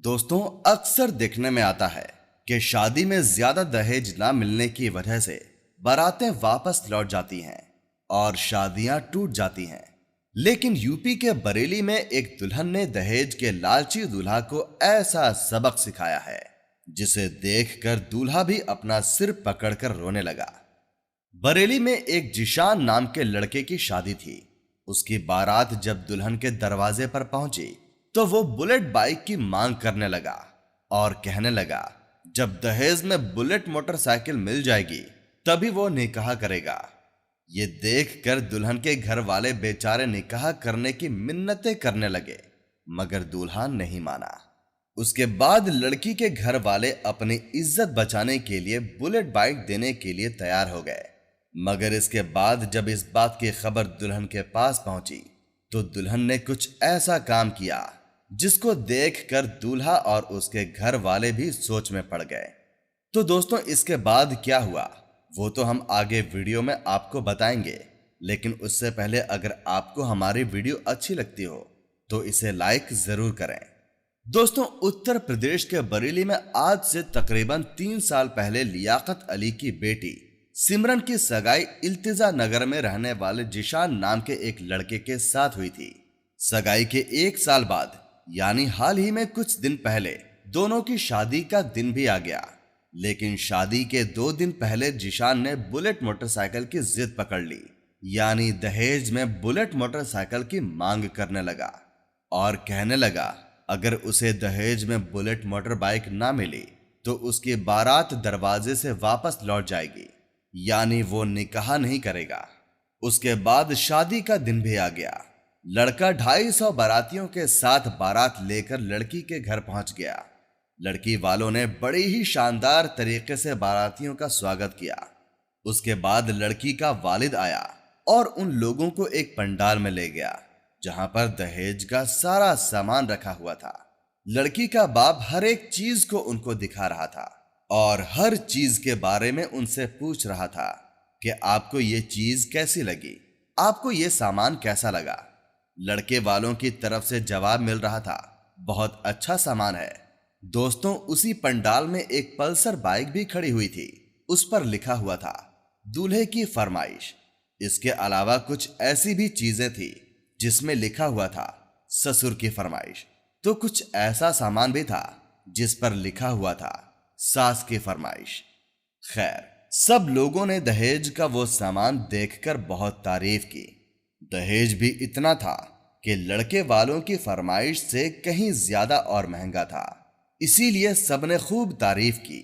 दोस्तों, अक्सर देखने में आता है कि शादी में ज्यादा दहेज ना मिलने की वजह से बारातें वापस लौट जाती हैं और शादियां टूट जाती हैं। लेकिन यूपी के बरेली में एक दुल्हन ने दहेज के लालची दूल्हा को ऐसा सबक सिखाया है जिसे देखकर दूल्हा भी अपना सिर पकड़कर रोने लगा। बरेली में एक जिशान नाम के लड़के की शादी थी। उसकी बारात जब दुल्हन के दरवाजे पर पहुंची तो वो बुलेट बाइक की मांग करने लगा और कहने लगा, जब दहेज में बुलेट मोटरसाइकिल मिल जाएगी तभी वो निकाह करेगा। ये देखकर दुल्हन के घर वाले बेचारे निकाह करने की मिन्नतें करने लगे, मगर दूल्हा नहीं माना। उसके बाद लड़की के घर वाले अपनी इज्जत बचाने के लिए बुलेट बाइक देने के लिए तैयार हो गए। मगर इसके बाद जब इस बात की खबर दुल्हन के पास पहुंची तो दुल्हन ने कुछ ऐसा काम किया जिसको देखकर दूल्हा और उसके घर वाले भी सोच में पड़ गए। तो दोस्तों, इसके बाद क्या हुआ वो तो हम आगे वीडियो में आपको बताएंगे, लेकिन उससे पहले अगर आपको हमारी वीडियो अच्छी लगती हो तो इसे लाइक जरूर करें। दोस्तों, उत्तर प्रदेश के बरेली में आज से तकरीबन 3 साल पहले लियाकत अली की बेटी सिमरन की सगाई इल्तिजा नगर में रहने वाले जिशान नाम के एक लड़के के साथ हुई थी। सगाई के 1 साल बाद यानी हाल ही में कुछ दिन पहले दोनों की शादी का दिन भी आ गया। लेकिन शादी के 2 दिन पहले जिशान ने बुलेट मोटरसाइकिल की जिद पकड़ ली, यानी दहेज में बुलेट मोटरसाइकिल की मांग करने लगा और कहने लगा अगर उसे दहेज में बुलेट मोटर बाइक ना मिली तो उसकी बारात दरवाजे से वापस लौट जाएगी, यानी वो निकाह नहीं करेगा। उसके बाद शादी का दिन भी आ गया। लड़का 250 बारातियों के साथ बारात लेकर लड़की के घर पहुंच गया। लड़की वालों ने बड़ी ही शानदार तरीके से बारातियों का स्वागत किया। उसके बाद लड़की का वालिद आया और उन लोगों को एक पंडाल में ले गया जहां पर दहेज का सारा सामान रखा हुआ था। लड़की का बाप हर एक चीज को उनको दिखा रहा था और हर चीज के बारे में उनसे पूछ रहा था कि आपको ये चीज कैसी लगी, आपको ये सामान कैसा लगा। लड़के वालों की तरफ से जवाब मिल रहा था, बहुत अच्छा सामान है। दोस्तों, उसी पंडाल में एक पल्सर बाइक भी खड़ी हुई थी। उस पर लिखा हुआ था दूल्हे की फरमाइश। इसके अलावा कुछ ऐसी भी चीजें थी जिसमें लिखा हुआ था ससुर की फरमाइश। तो कुछ ऐसा सामान भी था जिस पर लिखा हुआ था सास की फरमाइश। खैर, सब लोगों ने दहेज का वो सामान देखकर बहुत तारीफ की। दहेज भी इतना था कि लड़के वालों की फरमाइश से कहीं ज्यादा और महंगा था, इसीलिए सबने खूब तारीफ की।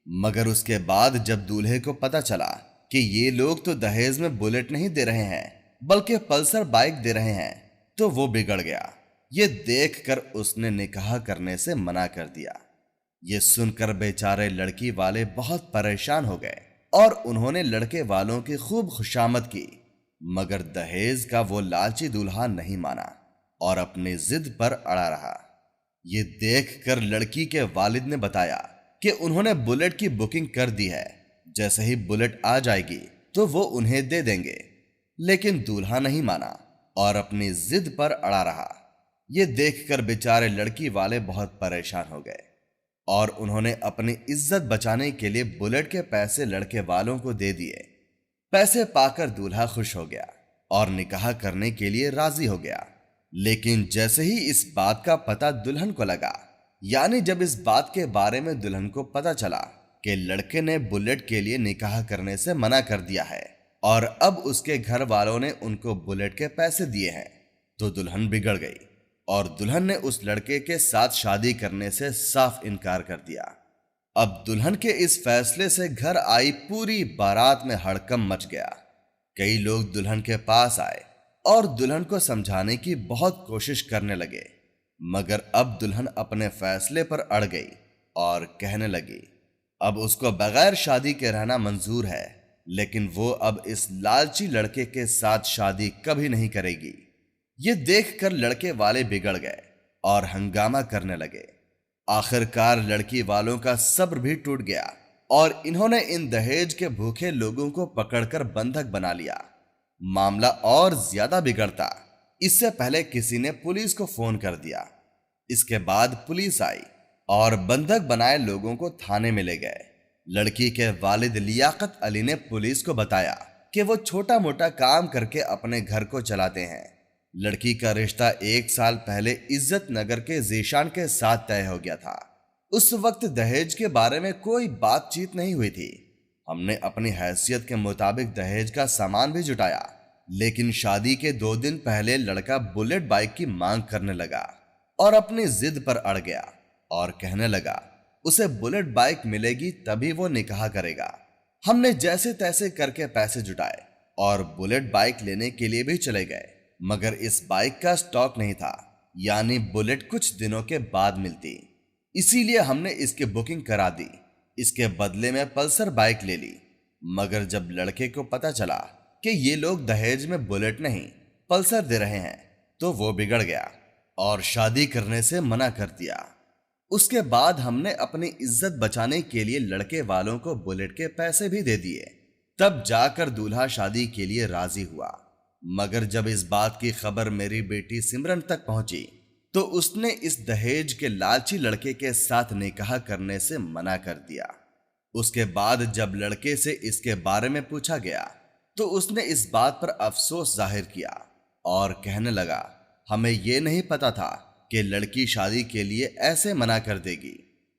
मगर उसके बाद जब दूल्हे को पता चला कि ये लोग तो दहेज में बुलेट नहीं दे रहे हैं बल्कि पल्सर बाइक दे रहे हैं, तो वो बिगड़ गया। ये देखकर उसने निकाह करने से मना कर दिया। ये सुनकर बेचारे लड़की वाले बहुत परेशान हो गए और उन्होंने लड़के वालों की खूब खुशामद की, मगर दहेज का वो लालची दूल्हा नहीं माना और अपनी जिद पर अड़ा रहा। ये देखकर लड़की के वालिद ने बताया कि उन्होंने बुलेट की बुकिंग कर दी है, जैसे ही बुलेट आ जाएगी तो वो उन्हें दे देंगे। लेकिन दूल्हा नहीं माना और अपनी जिद पर अड़ा रहा। ये देखकर बेचारे लड़की वाले बहुत परेशान हो गए और उन्होंने अपनी इज्जत बचाने के लिए बुलेट के पैसे लड़के वालों को दे दिए। पैसे पाकर दूल्हा खुश हो गया और निकाह करने के लिए राजी हो गया। लेकिन जैसे ही इस बात का पता दुल्हन को लगा, यानी जब इस बात के बारे में दुल्हन को पता चला कि लड़के ने बुलेट के लिए निकाह करने से मना कर दिया है और अब उसके घर वालों ने उनको बुलेट के पैसे दिए हैं, तो दुल्हन बिगड़ गई और दुल्हन ने उस लड़के के साथ शादी करने से साफ इनकार कर दिया। अब दुल्हन के इस फैसले से घर आई पूरी बारात में हड़कंप मच गया। कई लोग दुल्हन के पास आए और दुल्हन को समझाने की बहुत कोशिश करने लगे, मगर अब दुल्हन अपने फैसले पर अड़ गई और कहने लगी अब उसको बगैर शादी के रहना मंजूर है, लेकिन वो अब इस लालची लड़के के साथ शादी कभी नहीं करेगी। ये देखकर लड़के वाले बिगड़ गए और हंगामा करने लगे। आखिरकार लड़की वालों का सब्र भी टूट गया और इन्होंने इन दहेज के भूखे लोगों को पकड़कर बंधक बना लिया। मामला और ज्यादा बिगड़ता इससे पहले किसी ने पुलिस को फोन कर दिया। इसके बाद पुलिस आई और बंधक बनाए लोगों को थाने में ले गए। लड़की के वालिद लियाकत अली ने पुलिस को बताया कि वो छोटा मोटा काम करके अपने घर को चलाते हैं। लड़की का रिश्ता 1 साल पहले इज्जत नगर के जीशान के साथ तय हो गया था। उस वक्त दहेज के बारे में कोई बातचीत नहीं हुई थी। हमने अपनी हैसियत के मुताबिक दहेज का सामान भी जुटाया, लेकिन शादी के 2 दिन पहले लड़का बुलेट बाइक की मांग करने लगा और अपनी जिद पर अड़ गया और कहने लगा उसे बुलेट बाइक मिलेगी तभी वो निकाह करेगा। हमने जैसे तैसे करके पैसे जुटाए और बुलेट बाइक लेने के लिए भी चले गए, मगर इस बाइक का स्टॉक नहीं था, यानी बुलेट कुछ दिनों के बाद मिलती। इसीलिए हमने इसकी बुकिंग करा दी। इसके बदले में पल्सर बाइक ले ली। मगर जब लड़के को पता चला कि ये लोग दहेज में बुलेट नहीं पल्सर दे रहे हैं, तो वो बिगड़ गया और शादी करने से मना कर दिया। उसके बाद हमने अपनी इज्जत बचाने के लिए लड़के वालों को बुलेट के पैसे भी दे दिए। तब जाकर दूल्हा शादी के लिए राजी हुआ। मगर जब इस बात की खबर मेरी बेटी सिमरन तक पहुंची, तो उसने इस दहेज के लालची लड़के के साथ निकाह करने से मना कर दिया। उसके बाद जब लड़के से इसके बारे में पूछा गया, तो उसने इस बात पर अफसोस जाहिर किया और कहने लगा, हमें यह नहीं पता था कि लड़की शादी के लिए ऐसे मना कर देगी।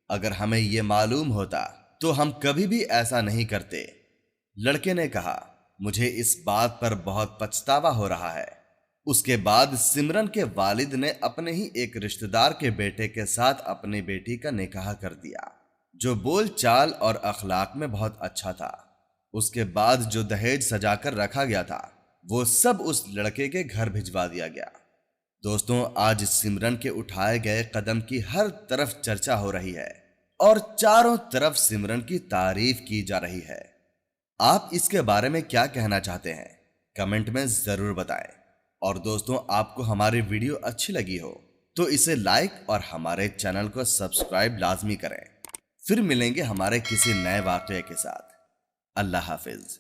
अगर हमें यह मालूम होता तो हम कभी भी ऐसा नहीं करते। लड़के ने कहा, मुझे इस बात पर बहुत पछतावा हो रहा है। उसके बाद सिमरन के वालिद ने अपने ही एक रिश्तेदार के बेटे के साथ अपनी बेटी का निकाह कर दिया, जो बोल चाल और अखलाक में बहुत अच्छा था। उसके बाद जो दहेज सजाकर रखा गया था, वो सब उस लड़के के घर भिजवा दिया गया। दोस्तों, आज सिमरन के उठाए गए कदम की हर तरफ चर्चा हो रही है और चारों तरफ सिमरन की तारीफ की जा रही है। आप इसके बारे में क्या कहना चाहते हैं? कमेंट में जरूर बताएं। और दोस्तों, आपको हमारी वीडियो अच्छी लगी हो तो इसे लाइक और हमारे चैनल को सब्सक्राइब लाजमी करें। फिर मिलेंगे हमारे किसी नए वाकये के साथ। अल्लाह हाफिज।